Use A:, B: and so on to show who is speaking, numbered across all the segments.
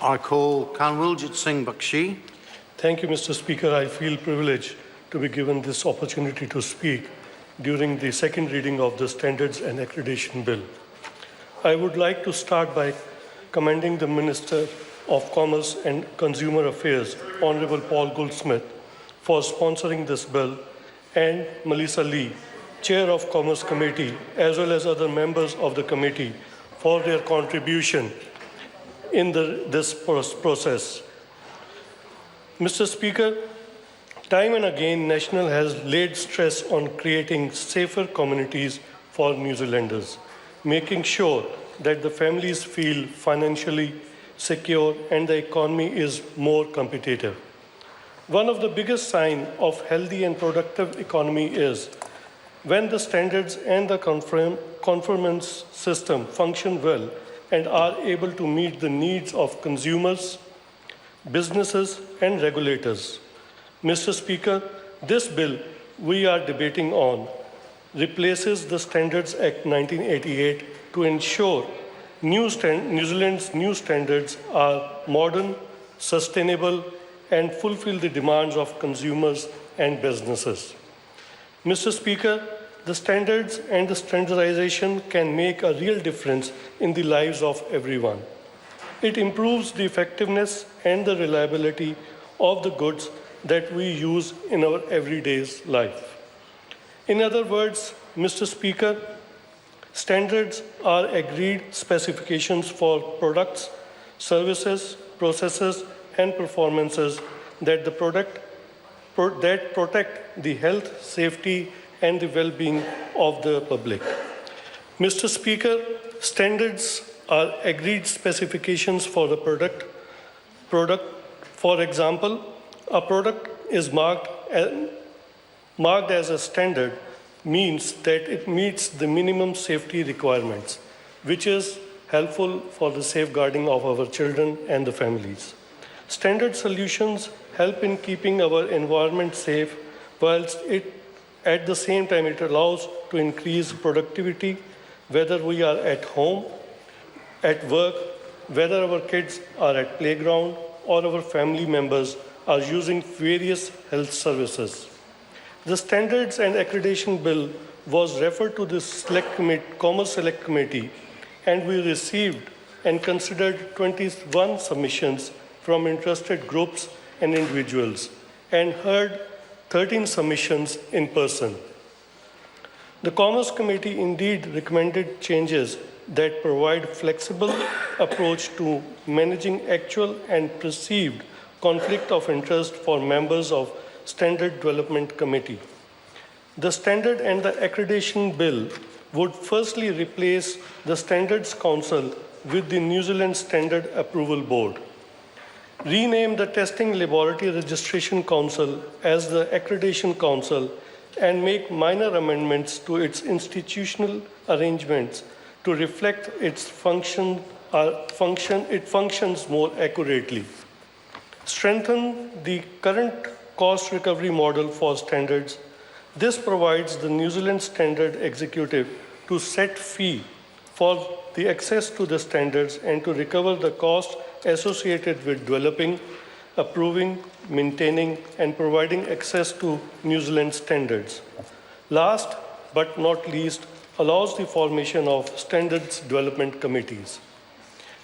A: I call Kanwaljit Singh Bakshi.
B: Thank you, Mr. Speaker. I feel privileged to be given this opportunity to speak during the second reading of the Standards and Accreditation Bill. I would like to start by commending the Minister of Commerce and Consumer Affairs, Honorable Paul Goldsmith, for sponsoring this bill, and Melissa Lee, Chair of Commerce Committee, as well as other members of the committee for their contribution in this process. Mr. Speaker, time and again, National has laid stress on creating safer communities for New Zealanders, making sure that the families feel financially secure and the economy is more competitive. One of the biggest signs of healthy and productive economy is when the standards and the conformance system function well and are able to meet the needs of consumers, businesses, and regulators. Mr. Speaker, this bill we are debating on replaces the Standards Act 1988 to ensure New Zealand's new standards are modern, sustainable, and fulfill the demands of consumers and businesses. Mr. Speaker, the standards and the standardization can make a real difference in the lives of everyone. It improves the effectiveness and the reliability of the goods that we use in our everyday life. In other words, Mr. Speaker, standards are agreed specifications for products, services, processes, and performances that protect the health, safety, and the well-being of the public. Mr. Speaker, standards are agreed specifications for the product. For example, a product is marked as a standard means that it meets the minimum safety requirements, which is helpful for the safeguarding of our children and the families. Standard solutions help in keeping our environment safe, whilst at the same time it allows to increase productivity, whether we are at home, at work, whether our kids are at playground, or our family members are using various health services. The Standards and Accreditation Bill was referred to the Commerce Select Committee, and we received and considered 21 submissions from interested groups and individuals, and heard 13 submissions in person. The Commerce Committee indeed recommended changes that provide flexible approach to managing actual and perceived conflict of interest for members of Standard Development Committee. The Standard and the Accreditation Bill would firstly replace the Standards Council with the New Zealand Standard Approval Board, rename the Testing Laboratory Registration Council as the Accreditation Council, and make minor amendments to its institutional arrangements to reflect its functions more accurately. Strengthen the current cost recovery model for standards. This provides the New Zealand Standard Executive to set fee for the access to the standards and to recover the cost associated with developing, approving, maintaining, and providing access to New Zealand standards. Last but not least, allows the formation of standards development committees.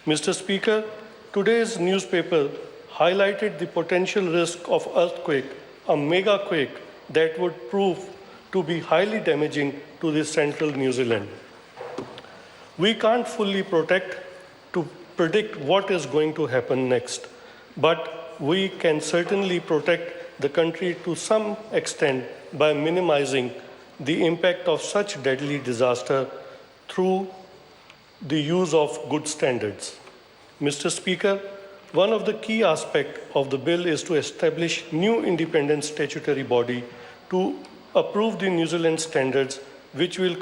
B: Mr. Speaker, today's newspaper highlighted the potential risk of earthquake, a mega quake that would prove to be highly damaging to the central New Zealand. We can't fully predict what is going to happen next, but we can certainly protect the country to some extent by minimizing the impact of such deadly disaster through the use of good standards. Mr. Speaker, one of the key aspects of the bill is to establish new independent statutory body to approve the New Zealand standards, which will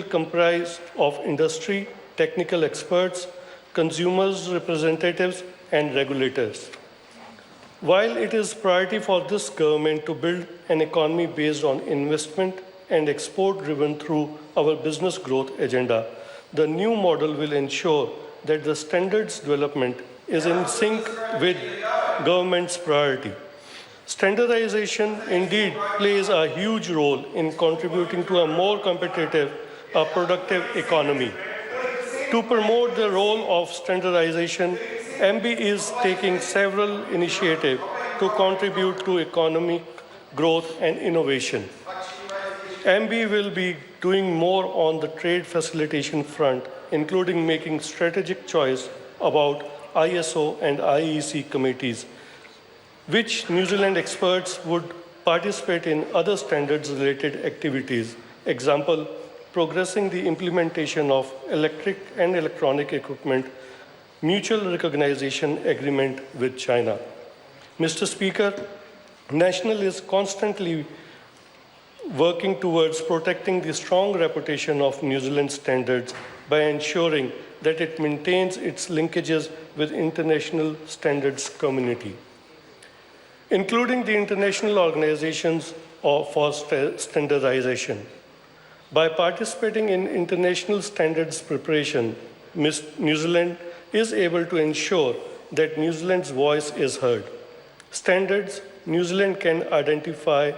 B: comprise of industry, technical experts, consumers representatives, and regulators. While it is priority for this government to build an economy based on investment and export driven through our business growth agenda, the new model will ensure that the standards development is in sync with government's priority. Standardization indeed plays a huge role in contributing to a more competitive, productive economy. To promote the role of standardization, MB is taking several initiatives to contribute to economic growth and innovation. MB will be doing more on the trade facilitation front, including making strategic choice about ISO and IEC committees, which New Zealand experts would participate in other standards-related activities. Example, progressing the implementation of electric and electronic equipment mutual recognition agreement with China. Mr. Speaker, National is constantly working towards protecting the strong reputation of New Zealand standards by ensuring that it maintains its linkages with international standards community, including the international organizations for standardization. By participating in international standards preparation, New Zealand is able to ensure that New Zealand's voice is heard. Standards, New Zealand can identify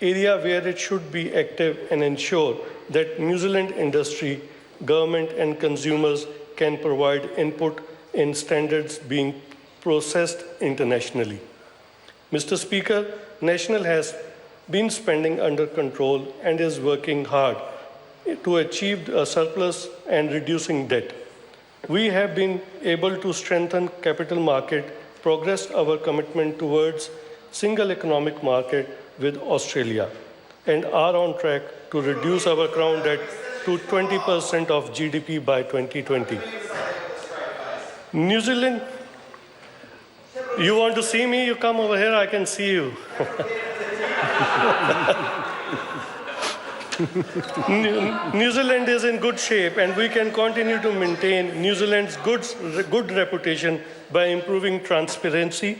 B: area where it should be active and ensure that New Zealand industry, government and consumers can provide input in standards being processed internationally. Mr. Speaker, National has been spending under control and is working hard to achieve a surplus and reducing debt. We have been able to strengthen capital market, progress our commitment towards single economic market with Australia, and are on track to reduce our crown debt to 20% of GDP by 2020. New Zealand, you want to see me? You come over here, I can see you. New Zealand is in good shape, and we can continue to maintain New Zealand's good reputation by improving transparency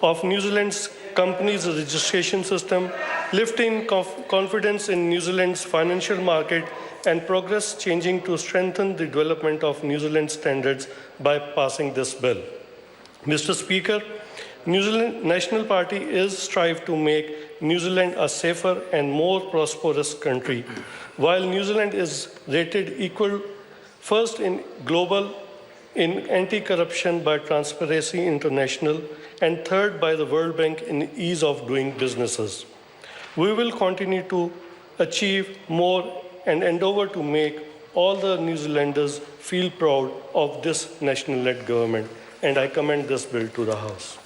B: of New Zealand's companies' registration system, lifting confidence in New Zealand's financial market, and progress changing to strengthen the development of New Zealand standards by passing this bill. Mr. Speaker, New Zealand National Party is strive to make New Zealand a safer and more prosperous country. While New Zealand is rated equal first in global in anti-corruption by Transparency International and third by the World Bank in ease of doing businesses. We will continue to achieve more and endeavor to make all the New Zealanders feel proud of this national-led government, and I commend this bill to the House.